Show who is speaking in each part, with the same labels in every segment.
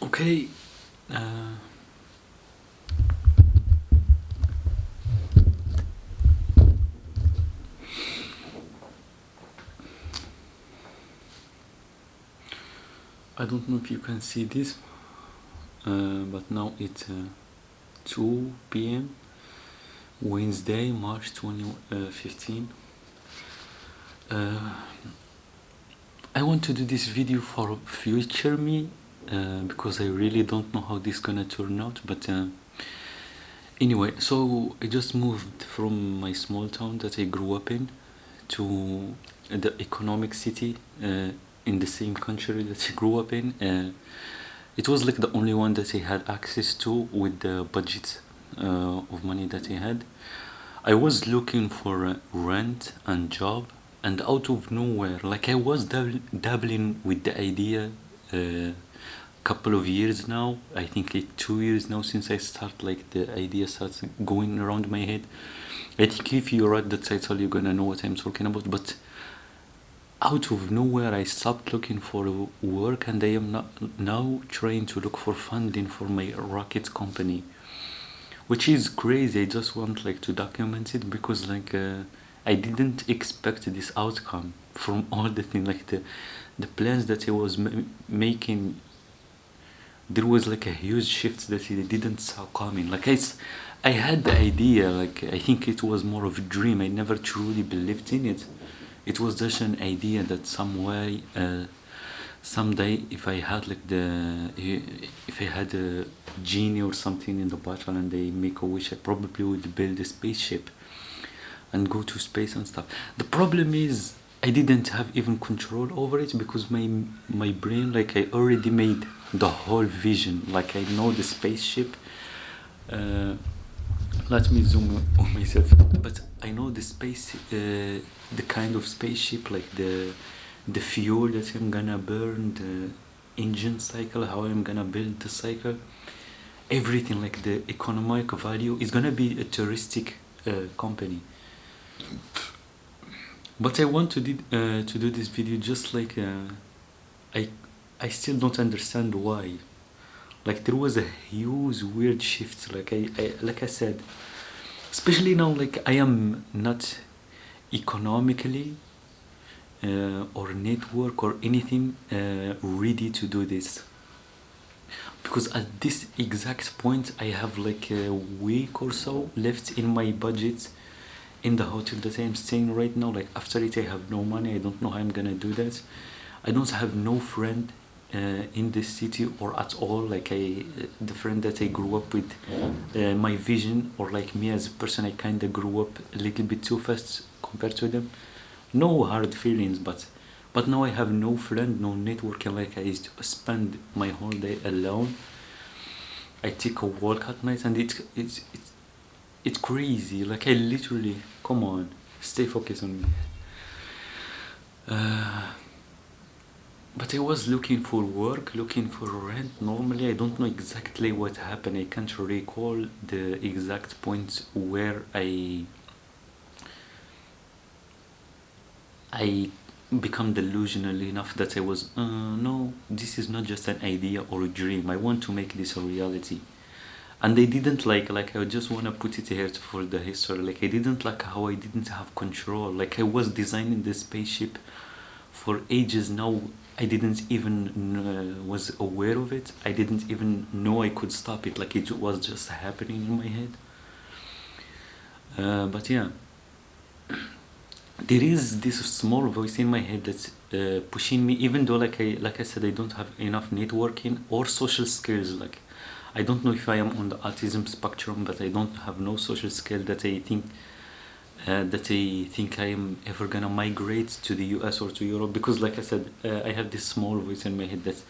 Speaker 1: Okay, uh, I don't know if you can see this, but now it's 2 p.m. Wednesday, March 2015. I want to do this video for future me because I really don't know how this gonna turn out. But anyway, so I just moved from my small town that I grew up in to the economic city in the same country that I grew up in. It was like the only one that I had access to with the budget of money that I had. I was looking for rent and job, and out of nowhere, like I was dabbling with the idea. Couple of years now, I think like 2 years now since I start, like the idea starts going around my head. I think if you read the title you're gonna know what I'm talking about. But out of nowhere I stopped looking for work, and I am not now trying to look for funding for my rocket company, which is crazy. I just want like to document it because I didn't expect this outcome from all the things, like the plans that I was making. There was like a huge shift that I didn't saw coming. I had the idea, like I think it was more of a dream. I never truly believed in it. It was just an idea that some way, someday, if I had like if I had a genie or something in the bottle and they make a wish, I probably would build a spaceship and go to space and stuff. The problem is I didn't have even control over it because my brain, like I already made the whole vision. Like I know the spaceship. Uh, Let me zoom on myself. But I know the the kind of spaceship, like the fuel that I'm gonna burn, the engine cycle, how I'm gonna build the cycle, everything. Like the economic value is gonna be a touristic company. But I want to do this video just like I I still don't understand why. Like there was a huge weird shift. Like I said, especially now, like I am not economically or network or anything ready to do this, because at this exact point I have like a week or so left in my budget in the hotel that I'm staying right now. Like after it I have no money. I don't know how I'm gonna do that. I don't have no friend in this city or at all. Like the friend that I grew up with, my vision, or like me as a person, I kind of grew up a little bit too fast compared to them. No hard feelings, but now I have no friend, no networking. Like I used to spend my whole day alone. I take a walk at night, and it's crazy. Like I literally, come on, stay focused on me. But I was looking for work, looking for rent. Normally, I don't know exactly what happened. I can't recall the exact point where I become delusional enough that I was, no, this is not just an idea or a dream. I want to make this a reality. And I didn't like I just want to put it here for the history. Like I didn't like how I didn't have control. Like I was designing the spaceship for ages now. I didn't even was aware of it. I didn't even know I could stop it. Like it was just happening in my head. But yeah, there is this small voice in my head that's pushing me. Even though like I said, I don't have enough networking or social skills. Like I don't know if I am on the autism spectrum, but I don't have no social skill that I think I am ever gonna migrate to the US or to Europe. Because like I said, I have this small voice in my head that's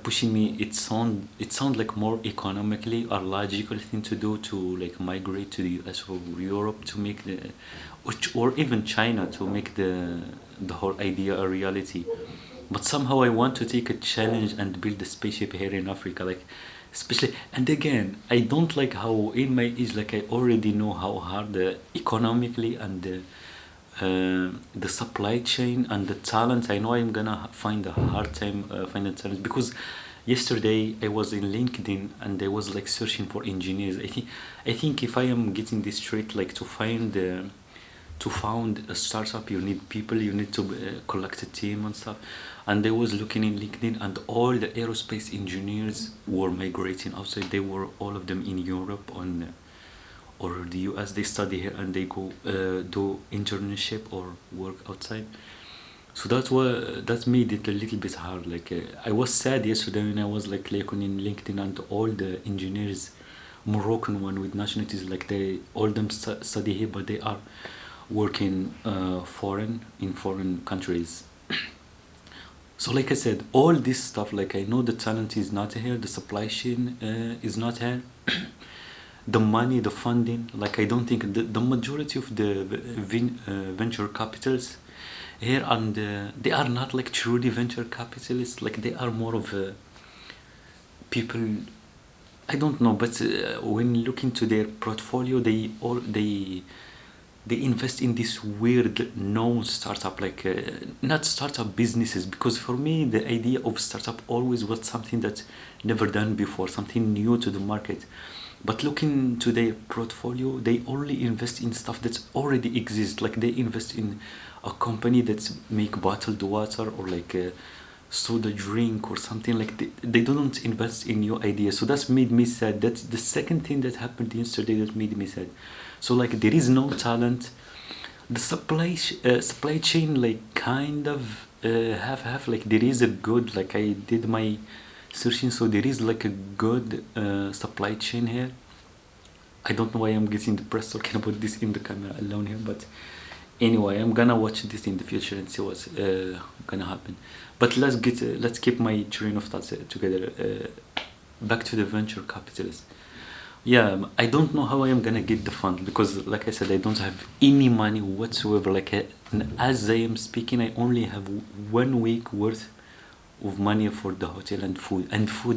Speaker 1: pushing me. It sound like more economically or logical thing to do, to like migrate to the US or Europe to make or even China, to make the whole idea a reality. But somehow I want to take a challenge and build a spaceship here in Africa. Like especially, and again, I don't like how in my age, like I already know how hard economically and the supply chain and the talent. I know I'm gonna find a hard time finding talent, because yesterday I was in LinkedIn and I was like searching for engineers. I think if I am getting this straight, like to found a startup, you need people, you need to collect a team and stuff. And I was looking in LinkedIn, and all the aerospace engineers were migrating outside. They were all of them in Europe on or the US. They study here and they go do internship or work outside. So that made it a little bit hard. Like I was sad yesterday when I was like clicking in LinkedIn, and all the engineers, Moroccan one with nationalities, like they all them study here, but they are working foreign countries. So like I said, all this stuff, like I know the talent is not here, the supply chain is not here, the money, the funding. Like I don't think the majority of the venture capitals here, and they are not like truly venture capitalists. Like they are more of people. I don't know, but when looking to their portfolio, they invest in this weird known startup, like not startup businesses, because for me the idea of startup always was something that never done before, something new to the market. But looking to their portfolio, they only invest in stuff that already exists. Like they invest in a company that make bottled water, or like a soda drink or something. Like they don't invest in new ideas. So that's made me sad. That's the second thing that happened yesterday that made me sad. So like there is no talent. The supply chain, like kind of have like there is a good, like I did my searching, so there is like a good supply chain here. I don't know why I'm getting depressed talking about this in the camera alone here, but anyway, I'm gonna watch this in the future and see what's gonna happen. But let's keep my train of thoughts together. Back to the venture capitalists. Yeah, I don't know how I am gonna get the fund, because like I said, I don't have any money whatsoever. Like as I am speaking, I only have 1 week worth of money for the hotel and food,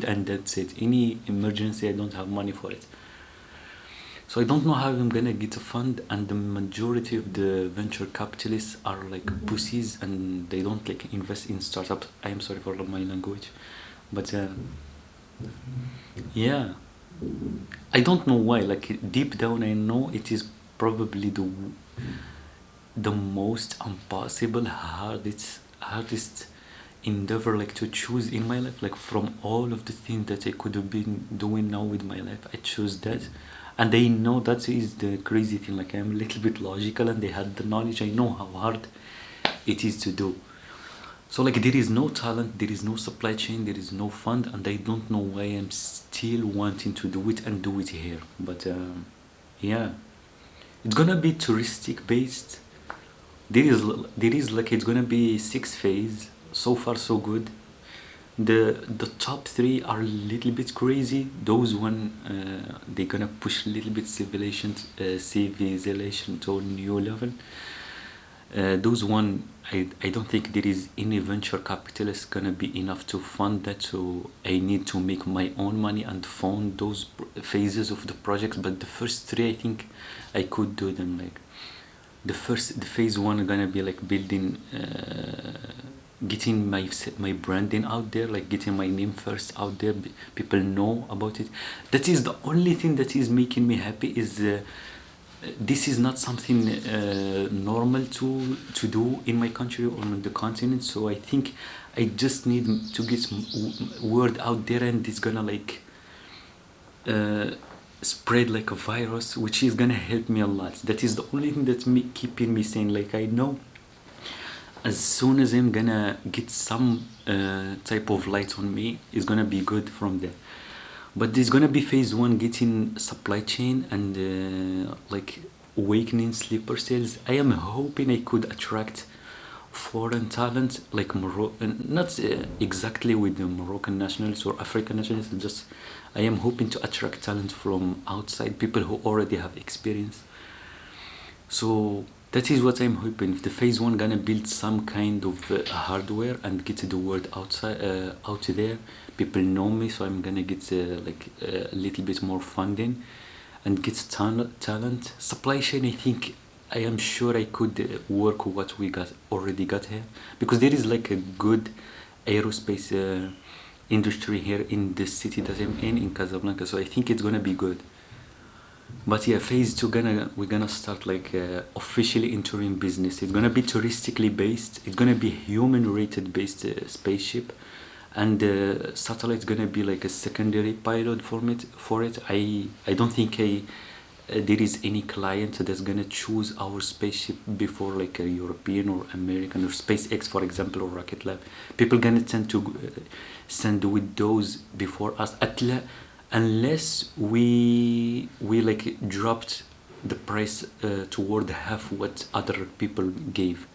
Speaker 1: and that's it. Any emergency, I don't have money for it. So I don't know how I'm gonna get a fund, and the majority of the venture capitalists are like pussies, and they don't like invest in startups. I am sorry for my language, but yeah, I don't know why. Like deep down, I know it is probably the most impossible, hardest endeavor like to choose in my life. Like from all of the things that I could have been doing now with my life, I chose that. And I know that is the crazy thing. Like I'm a little bit logical, and they had the knowledge. I know how hard it is to do. So like there is no talent, there is no supply chain, there is no fund, and I don't know why I'm still wanting to do it and do it here. But yeah, it's gonna be touristic based. There is like it's gonna be 6 phase. So far so good. The top three are a little bit crazy. Those one they're gonna push a little bit civilization to a new level. Those one, I don't think there is any venture capitalist gonna be enough to fund that, so I need to make my own money and fund those phases of the projects. But the first three, I think I could do them. Like the phase one gonna be like building getting my branding out there, like getting my name first out there, people know about it. That is the only thing that is making me happy. Is this is not something normal to do in my country or on the continent. So I think I just need to get some word out there, and it's gonna like spread like a virus, which is gonna help me a lot. That is the only thing that's keeping me sane. Like I know as soon as I'm gonna get some type of light on me, it's gonna be good from there. But there's gonna be phase one, getting supply chain and like awakening sleeper cells. I am hoping I could attract foreign talent, like Moroccan, not exactly with the Moroccan nationals or African nationals. Just I am hoping to attract talent from outside, people who already have experience. So that is what I'm hoping. If the phase one gonna build some kind of hardware and get the word outside out there, people know me, so I'm gonna get like a little bit more funding and get talent. Supply chain, I think I am sure I could work what we got already got here, because there is like a good aerospace industry here in the city that I'm in Casablanca. So I think it's gonna be good. But yeah, phase two we're gonna start like officially entering business. It's gonna be touristically based. It's gonna be human rated based spaceship, and satellite's gonna be like a secondary pilot for it. I don't think there is any client that's gonna choose our spaceship before like a European or American or SpaceX, for example, or Rocket Lab. People gonna tend to send with those before us, unless we like dropped the price toward half what other people gave.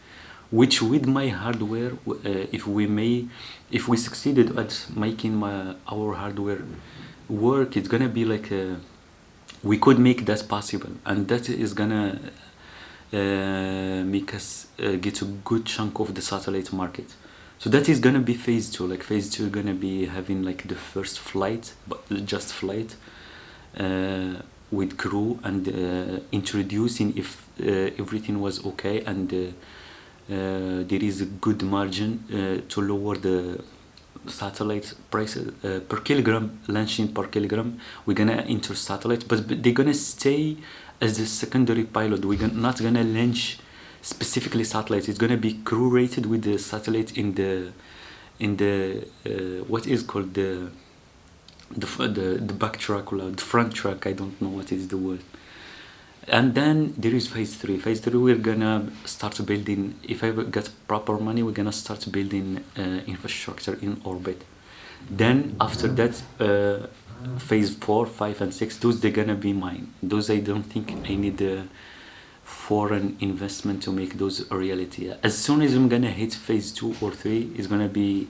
Speaker 1: Which with my hardware, if we succeeded at making our hardware work, it's gonna be like we could make that possible, and that is gonna make us get a good chunk of the satellite market. So that is gonna be phase two. Like phase two, gonna be having like the first flight, but just flight with crew, and introducing if everything was okay, and there is a good margin to lower the satellite price per kilogram, launching per kilogram. We're gonna enter satellite, but they're gonna stay as the secondary pilot. We're not gonna launch specifically satellites. It's gonna be crew rated with the satellite in the what is called the back track, or the front track. I don't know what is the word. And then there is phase three. Phase three, we're gonna start building. If I get proper money, we're gonna start building infrastructure in orbit. Then after that, phase 4, 5, and 6, those they're gonna be mine. Those I don't think I need a foreign investment to make those a reality. As soon as I'm gonna hit phase 2 or 3, it's gonna be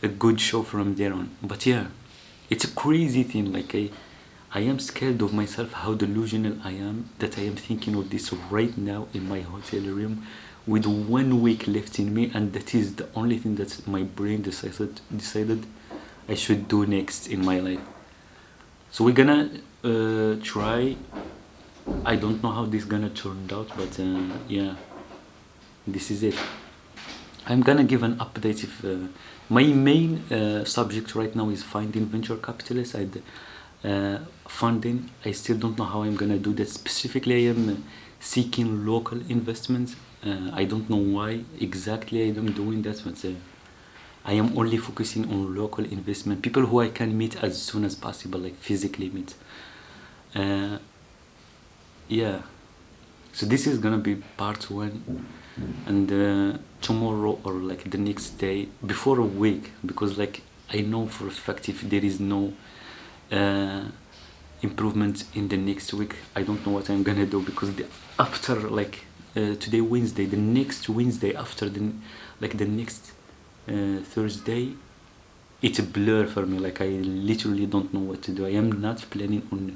Speaker 1: a good show from there on. But yeah, it's a crazy thing. Like I am scared of myself, how delusional I am, that I am thinking of this right now in my hotel room with 1 week left in me, and that is the only thing that my brain decided I should do next in my life. So we're gonna try. I don't know how this gonna turn out, but yeah, this is it. I'm gonna give an update if my main subject right now is finding venture capitalists. Funding. I still don't know how I'm gonna do that. Specifically, I am seeking local investments. I don't know why exactly I am doing that, but I am only focusing on local investment, people who I can meet as soon as possible, like physically meet. Yeah, so this is gonna be part 1, and tomorrow or like the next day, before a week, because like I know for a fact if there is no improvement in the next week, I don't know what I'm gonna do, because after like today Wednesday, the next Wednesday after the next Thursday, it's a blur for me. Like I literally don't know what to do. I am not planning on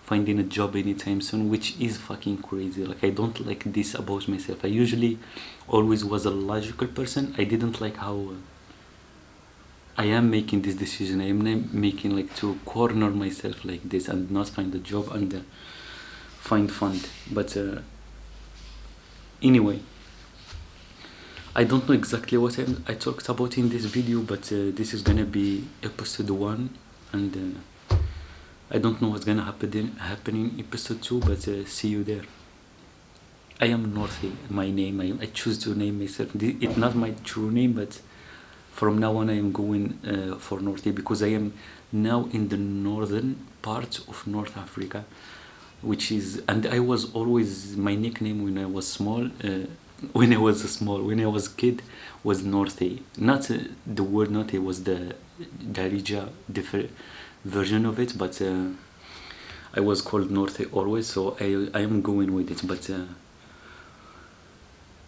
Speaker 1: finding a job anytime soon, which is fucking crazy. Like I don't like this about myself. I usually always was a logical person. I didn't like how I am making this decision. I am making like to corner myself like this and not find a job and find fund. But anyway, I don't know exactly what I talked about in this video, but this is gonna be episode 1, and I don't know what's gonna happen in episode 2, but see you there. I am Northy, my name. I choose to name myself. It's not my true name, but from now on I am going for Northy, because I am now in the northern part of North Africa, which is, and I was always, my nickname when I was small, when I was a kid, was Northy. Not the word Northy, was the Darija different version of it, but I was called Northy always, so I am going with it. But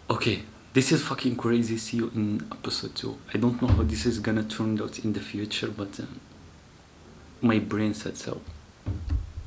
Speaker 1: okay, this is fucking crazy. See you in episode 2. I don't know how this is gonna turn out in the future, but my brain said so.